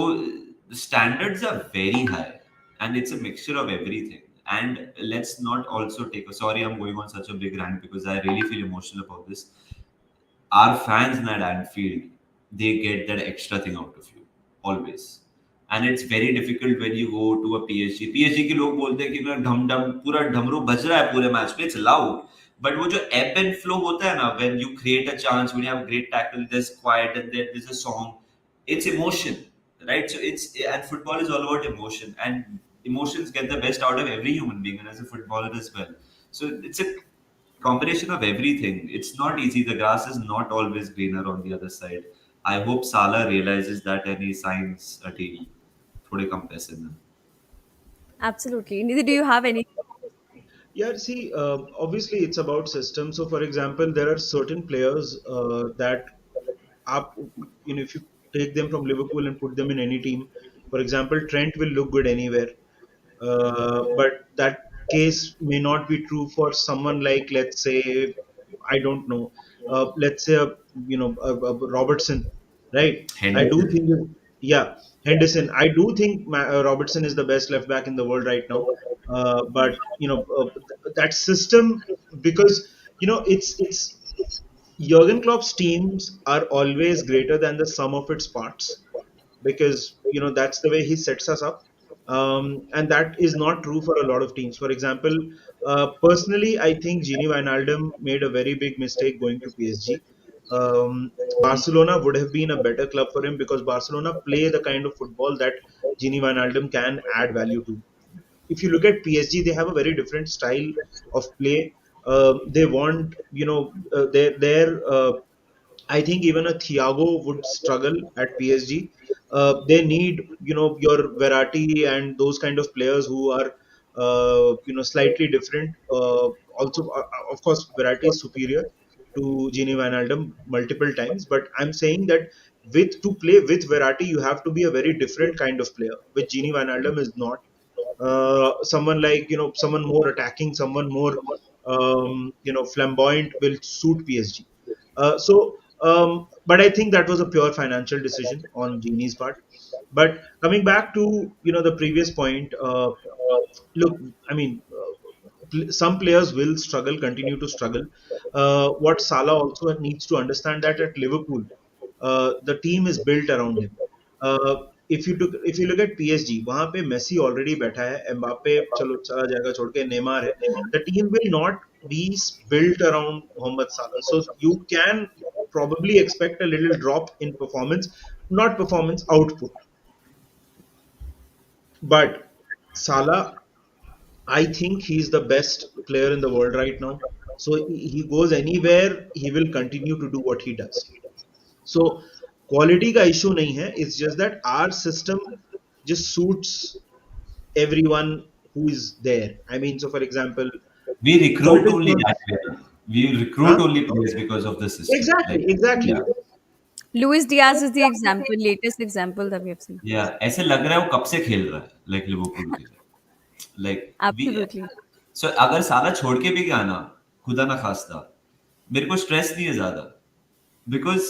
the standards are very high, and it's a mixture of everything. And let's not also take a sorry, I'm going on such a big rant because I really feel emotional about this. Our fans in that Anfield, they get that extra thing out of you always. And it's very difficult when you go to a PSG. PSG के लोग बोलते हैं कि मेरा ढम ढम पूरा ढमरू बज रहा है पूरे मैच में, it's loud. But वो जो ebb and flow होता है ना, when you create a chance, when you have a great tackle, there's quiet and there's a song. It's emotion, right? So it's, and football is all about emotion, and emotions get the best out of every human being, and as a footballer as well. So it's a combination of everything. It's not easy. The grass is not always greener on the other side. I hope Salah realizes that and he signs a deal. थोड़े कम पैसे में. Absolutely. Neither do you have any. Yeah, see, obviously it's about system. So, for example, there are certain players that up, if you take them from Liverpool and put them in any team, for example, Trent will look good anywhere. But that case may not be true for someone like, let's say, I don't know, let's say, Robertson, right? I do Henderson. think, yeah, Henderson. I do think Robertson is the best left back in the world right now. But that system, because it's Jurgen Klopp's teams are always greater than the sum of its parts, because that's the way he sets us up, and that is not true for a lot of teams. For example, personally, I think Gini Wijnaldum made a very big mistake going to PSG. Barcelona would have been a better club for him because Barcelona play the kind of football that Gini Wijnaldum can add value to. If you look at PSG, they have a very different style of play. They want, their I think even a Thiago would struggle at PSG. They need, your Verratti and those kind of players who are slightly different. Also, of course, Verratti is superior to Gini Wijnaldum multiple times, but I'm saying that to play with Verratti, you have to be a very different kind of player, which Gini Wijnaldum is not. Someone like someone more attacking, someone more flamboyant will suit PSG. But I think that was a pure financial decision on Gini's part. But coming back to the previous point, look, I mean, some players will struggle, continue to struggle. What Salah also needs to understand that at Liverpool, the team is built around him. If you look at PSG, वहां पे Messi already बैठा है, Mbappe चलो चला जाएगा छोड़ के, Neymar है. The team will not be built around Mohamed Salah, so you can probably expect a little drop in performance, not performance, output. But Salah, I think he's the best player in the world right now. So he goes anywhere, he will continue to do what he does. So quality का issue नहीं है. It's just that our system just suits everyone who is there. I mean, so for example, We recruit Curtis only that Jones. way. We recruit Huh? only players because of the system. Exactly, Like, exactly. yeah, Luis Diaz is the example, latest example that we have seen. yeah. ऐसे लग रहा है वो कब से खेल रहा है, like लिवरपूल के लिए. Like we, Absolutely. so अगर साला छोड़ के भी गया ना, खुदा ना खास्ता, मेरे को स्ट्रेस नहीं है ज्यादा, because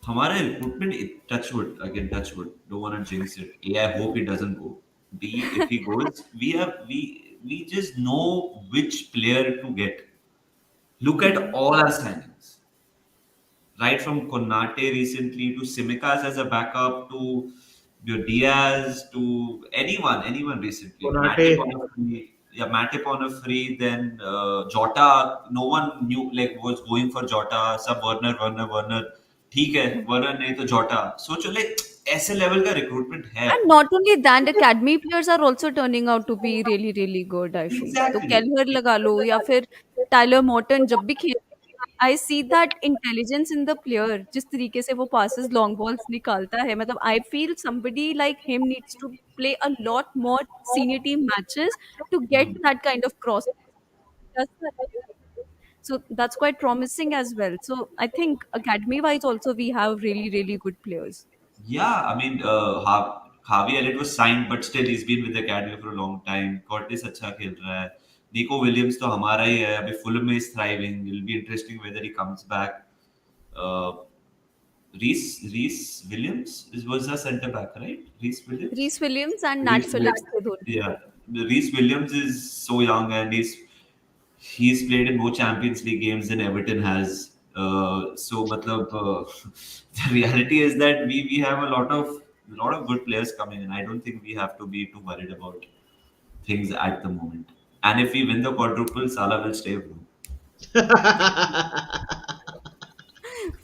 हमारा recruitment, touchwood again, touchwood, don't want to jinx it, A I hope it doesn't go, B if he goes, we just know which player to get. Look at all our signings, right from Konate recently to Simicas as a backup to your Diaz to anyone recently. Konate. Matip on a free, yeah, Matip on a free. Then Jota, no one knew like was going for Jota. Sub Werner. ठीक है, Werner नहीं तो Jota. सोचो like ऐसे level का recruitment है. And not only that, academy players are also turning out to be really, really good, I feel. तो Exactly. Kelleher लगा लो या फिर टाइलर मॉर्टन जब भी खेल, I see that intelligence in the player, जिस तरीके से वो पासेस लॉन्ग बॉल्स निकालता है, मतलब I feel somebody like him needs to play a lot more senior team matches to get that kind of cross. Does that, so that's quite promising as well. So I think academy wise also we have really, really good players. Yeah, I mean, Harvey Elliott was signed, but still he's been with the academy for a long time. Curtis अच्छा खेल रहा है. Nico Williams तो हमारा ही है. अभी Fulham is thriving. It'll be interesting whether he comes back. Uh, Reese Williams was a centre back, right? Reese Williams. Reese Williams and Nat Reese Phillips Williams. थे दोनों. Yeah, the Reese Williams is so young and he's played in more Champions League games than Everton has. So, matlab, the reality is that we have a lot of good players coming, and I don't think we have to be too worried about things at the moment. And if we win the quadruple, Salah will stay, bro.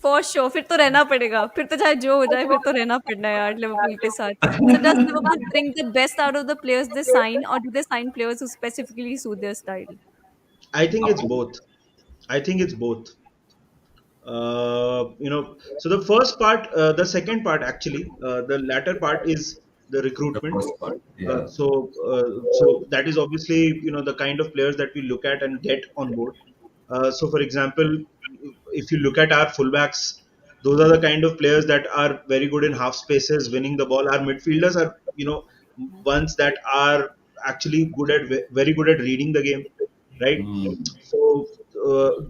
For sure, फिर तो रहना पड़ेगा, फिर तो चाहे जो हो जाए, फिर तो रहना पड़ना है यार लिवरपूल के साथ. So does Liverpool bring the best out of the players they sign, or do they sign players who specifically suit their style? I think it's both. I think it's both. So the first part, the second part actually, the latter part is the The recruitment. first part, yeah. So that is obviously the kind of players that we look at and get on board. So for example, if you look at our fullbacks, those are the kind of players that are very good in half spaces, winning the ball. Our midfielders are ones that are actually very good at reading the game, right? Hmm. So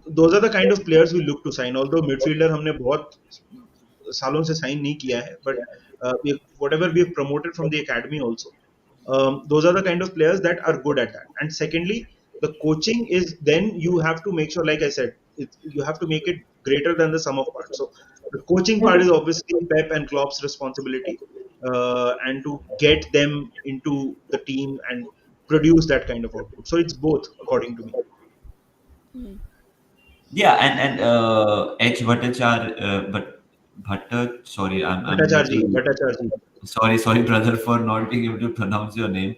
those are the kind of players we look to sign. Although midfielder हमने बहुत सालों से sign नहीं किया है, but whatever we have promoted from the academy also, those are the kind of players that are good at that. And secondly, the coaching is, then you have to make sure, like I said, you have to make it greater than the sum of parts. So the coaching part is obviously Pep and Klopp's responsibility, and to get them into the team and produce that kind of output. So it's both, according to me. Hmm. Yeah, and H. Bhattachar, sorry, I'm Bhattacharjee, little Bhattacharjee. sorry, brother, for not being able to pronounce your name.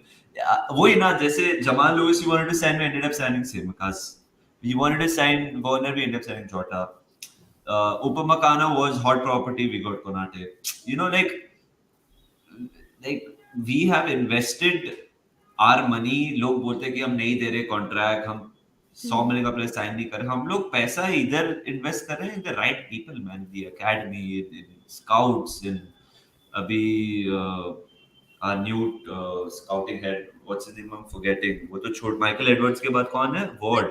वही ना, जैसे Jamal Lewis, we wanted to sign, we ended up signing Simicas. We wanted to sign Werner, we ended up signing Jota. Upamecano was hot property, we got Konate. Like we have invested our money, लोग बोलते हैं कि हम नहीं दे रहे contract, हम 100 million का player sign नहीं कर रहे, हम लोग पैसा इधर इन्वेस्ट कर रहे हैं, the right people man, the academy, in scouts, in अभी new scouting head, what's his name, I am forgetting, वो तो छोड़, माइकल एडवर्ड्स के बाद कौन है, वॉर्ड,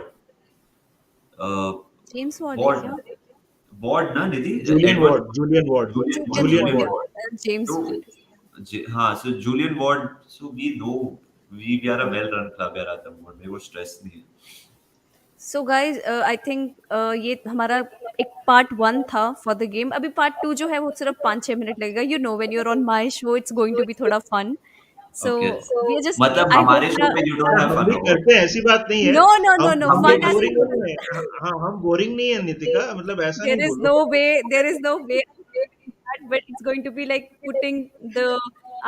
जेम्स वॉर्ड है वॉर्ड, क्या? वॉर्ड ना Nidhi, Julian Edward, Ward. Julian Ward. Julian Julian Julian Ward Julian या Ward. वॉर्ड, जेम्स तो वॉर्ड। हाँ, so Julian Ward, so we know, we are a hmm. Well run club यार, आता है, मेरे को स्ट्रेस नहीं है। सो गाइज आई थिंक ये हमारा एक पार्ट 1 था फॉर द गेम। अभी पार्ट 2 जो है वो सिर्फ 5-6 मिनट लगेगा। You know when you are on my show it's going to be थोड़ा fun. So okay, we are just, मतलब आई हमारे होप। शो पे यू डोंट हाँ, हैव हम फन भी हो। करते हैं, ऐसी बात नहीं है। नो नो नो हम नो, हम भी फन ऐसे बोरिंग बोलो। नहीं है। हाँ, हम बोरिंग नहीं है नितिका, मतलब ऐसा नहीं There is बोलो। no way, there is no way that, but it's going to be like putting the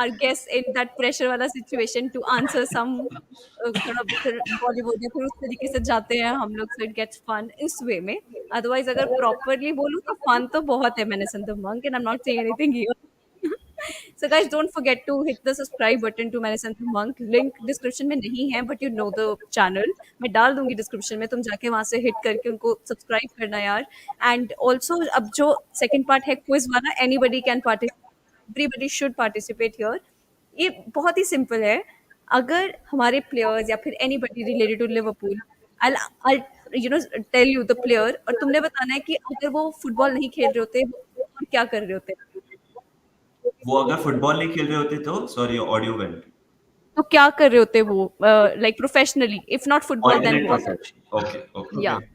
our guests in that pressure वाला situation to answer some थोड़ा फिर बॉलीवुड या फिर उस तरीके से जाते हैं हम लोग, so it gets fun इस वे में। अदरवाइज अगर प्रॉपरली बोलूँ तो फन तो बहुत है Menace and the Monk, and I'm not saying anything here. So guys, don't forget to hit the subscribe button to Menace and the Monk. Link description में नहीं है, but you know the channel. मैं डाल दूंगी description में, तुम जाके वहां से हिट करके उनको सब्सक्राइब करना यार। एंड ऑल्सो अब जो सेकंड पार्ट है क्विज वाला, anybody can participate, everybody should participate here. ये बहुत ही सिंपल है। अगर हमारे प्लेयर्स या फिर anybody related to Liverpool, I you know tell you the player, और तुमने बताना है कि अगर वो फुटबॉल नहीं खेल रहे होते और क्या कर रहे होते, वो अगर फुटबॉल नहीं खेल रहे होते तो, सॉरी ऑडियो वेंट, तो क्या कर रहे होते वो, like professionally, if not football then alternate what? Profession, okay okay. Yeah okay.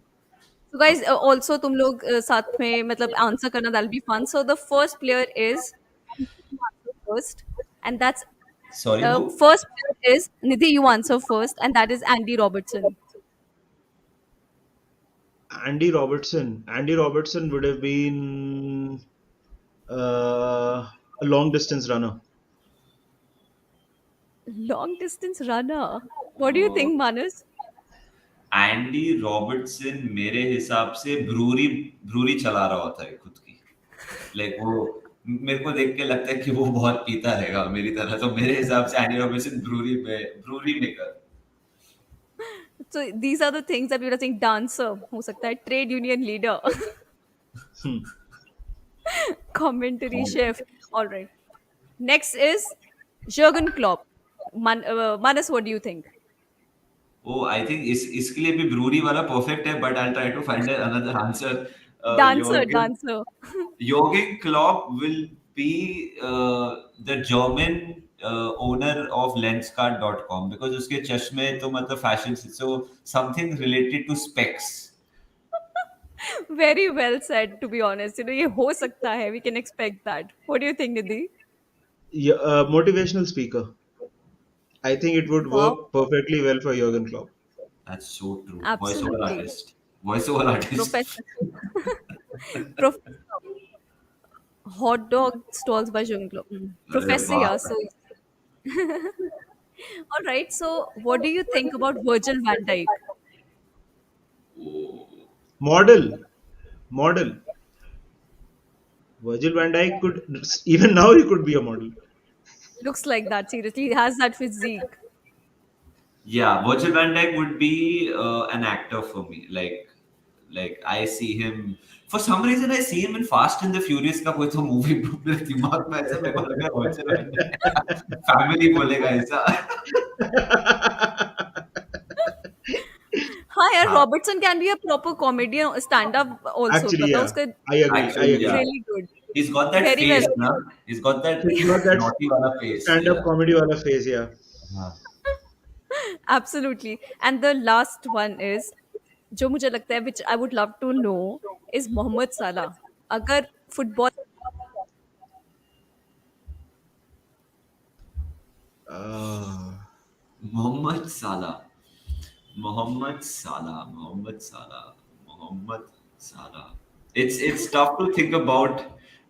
So guys also तुम लोग साथ में मतलब आंसर करना, that be fun. So the first player is first, and that's sorry who? First player is Nidhi, you answer first, and that is Andy Robertson. Andy Robertson. Andy Robertson would have been a long distance runner. Long distance runner, what do you think Manas? Andy Robertson मेरे हिसाब से brewery, brewery चला रहा होता है खुद की, like वो, मेरे को देख के लगता है कि वो बहुत पीता रहेगा मेरी तरह, तो मेरे हिसाब से एंडी रॉबर्टसन ब्रूरी में, brewery maker. So these are the things that we are think. Dancer हो सकता है, trade union leader, Hmm. Commentary chef. Alright, next is Jurgen Klopp. Manas, what do you think? Oh I think इस इसके लिए भी brewery वाला perfect है, but I try to find another answer. Dancer, Jurgen, dancer. Jürgen Klopp will be the German owner of Lenskart.com, because उसके चश्मे तो मतलब फैशन से, so something related to specs. Very well said, to be honest. You know, ये हो सकता है. We can expect that. What do you think, Nidhi? Yeah, motivational speaker. I think it would Wow, work perfectly well for Jurgen Klopp. That's so true. Voiceover absolutely. artist. Voiceover artist. Professor. Professor. Hot dog stalls by Jürgen Klopp. अरे Professor, yeah. बाप रे. So, all right. So, what do you think about Virgil van Dijk? Model. Model. Virgil van Dijk could, even now, he could be a model. Looks like that. Seriously, he has that physique. Yeah, Virgil van Dijk would be an actor for me. Like I see him. For some reason, I see him in Fast and the Furious का कोई तो movie मेरे दिमाग में ऐसा मेरे को लगा Virgil van Dijk. फैमिली बोलेगा ऐसा. हाँ यार, हाँ, Robertson can be a proper comedian, stand up also, Actually, पता yeah. उसका I agree. I actually, agree. yeah. really good, He's got that very well face, na? He's got that He's got that naughty wala face. stand-up Yeah. comedy wala face, yeah. हाँ. absolutely. And the last one is, जो मुझे लगता है, which I would love to know, is Mohammad साला। अगर football, Uh, Mohammad Salah. Mohammad Salah. Mohammad Salah. Mohammad Salah. It's tough to think about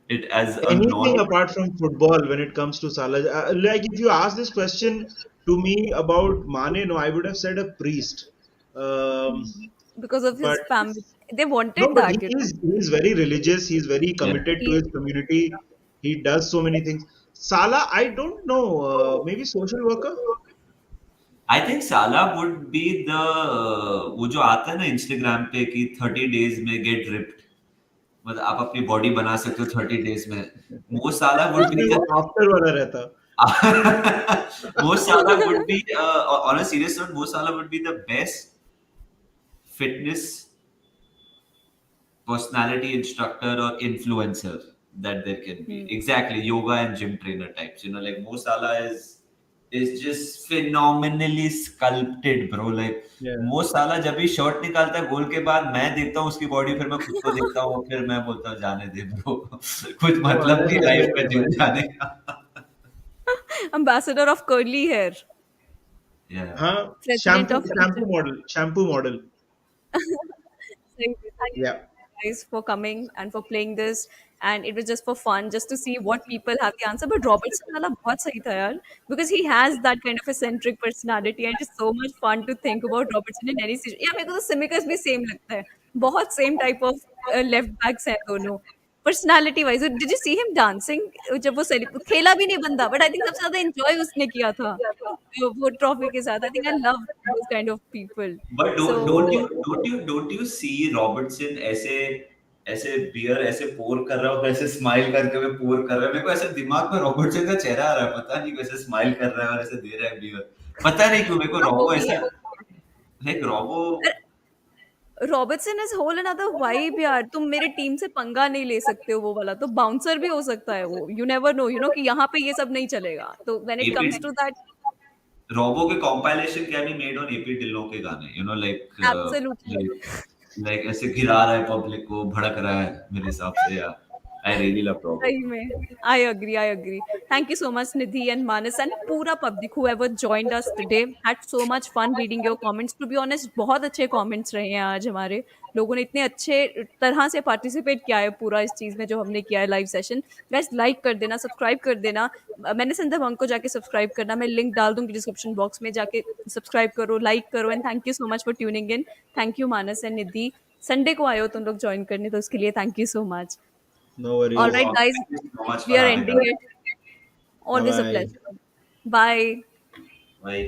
it as a Anything non. apart from football when it comes to Salah. Like if you ask this question to me about Mane, no, I would have said a priest. Um, because of but his family, they no, wanted but he that, you know. is very religious. He's very Yeah. committed to He, his community. He does so many things. Salah, I don't know. Maybe social worker. I think साला would be the वो जो आता है ना Instagram पे कि 30 days में gate ripped, मतलब आप अपनी बॉडी बना सकते हो 30 days में। वो साला वुड उसमें बी वो द आफ्टर वाला रहता। वो साला would be on a serious note, वो साला would be the best fitness personality instructor or influencer that there can be. Hmm. Exactly, yoga and gym trainer types. You know, like Mo Salah is just phenomenally sculpted, bro. Like Yeah. Mo Salah जब भी shot निकालता है गोल के बाद, मैं देखता हूँ उसकी बॉडी, फिर मैं खुद को देखता हूँ, फिर मैं बोलता हूँ जाने दे ब्रो, कुछ वो मतलब अलग नहीं लाइफ लेवल में है जिम भाई। जाने का। Ambassador of curly hair, Yeah. हाँ, president shampoo of shampoo Egypt. Model, shampoo model. Thank you या guys for coming and for playing this. And it was just for fun, just to see what people have the answer. But Robertson wala bahut sahi tha yaar, because he has that kind of eccentric personality, and it's so much fun to think about Robertson in any situation. Yeah, मेरे को तो Simicas भी same लगता है, बहुत same type of left backs हैं दोनों. Personality wise, did you see him dancing? जब वो खेला भी नहीं बंदा, but I think सबसे ज्यादा enjoy उसने किया था वो ट्रॉफी के साथ. I think I love those kind of people. But So don't you see Robertson ऐसे ऐसे बियर ऐसे पोर कर रहा हो, ऐसे स्माइल करके हुए पोर कर रहा है, मेरे को ऐसे दिमाग में रॉबर्टसन का चेहरा आ रहा है, पता नहीं कैसे स्माइल कर रहा है और ऐसे दे रहा है बियर, पता नहीं क्यों मेरे को हाँ, रॉबो वो भी ऐसा, है. Like Robo. Robertson is whole another vibe यार. तुम मेरे टीम से पंगा नहीं ले सकते हो वो वाला, तो बाउंसर भी हो सकता है वो. यू नेवर नो, कि यहाँ पे ये सब नहीं चलेगा, तो when it AP comes to that. Robo के compilation can be made on AP Dhillon के गाने, you know like absolutely. Like like ऐसे गिरा रहा है पब्लिक को, भड़क रहा है मेरे हिसाब से यार। I really love Robo. सही में. I agree. Thank you so much Nidhi and Manas and पूरा public whoever joined us today. Had so much fun reading your comments. To be honest, बहुत अच्छे कमेंट्स रहे हैं आज हमारे. लोगों ने इतने अच्छे तरह से पार्टिसिपेट किया है पूरा इस चीज में जो हमने किया है लाइव सेशन. गाइस, लाइक कर देना, सब्सक्राइब कर देना. मैंने संदर्भ को जाके सब्सक्राइब करना, मैं लिंक डाल दूंगी डिस्क्रिप्शन बॉक्स में, जाके सब्सक्राइब करो, लाइक करो. And thank you so much for tuning in. Thank you Manas and Nidhi. Sunday को आए हो तुम लोग ज्वाइन करने, तो उसके लिए thank you so much. No All worries. right, guys, thank you so much we for are having ending us. it. Bye Always a bye. pleasure. Bye. भाई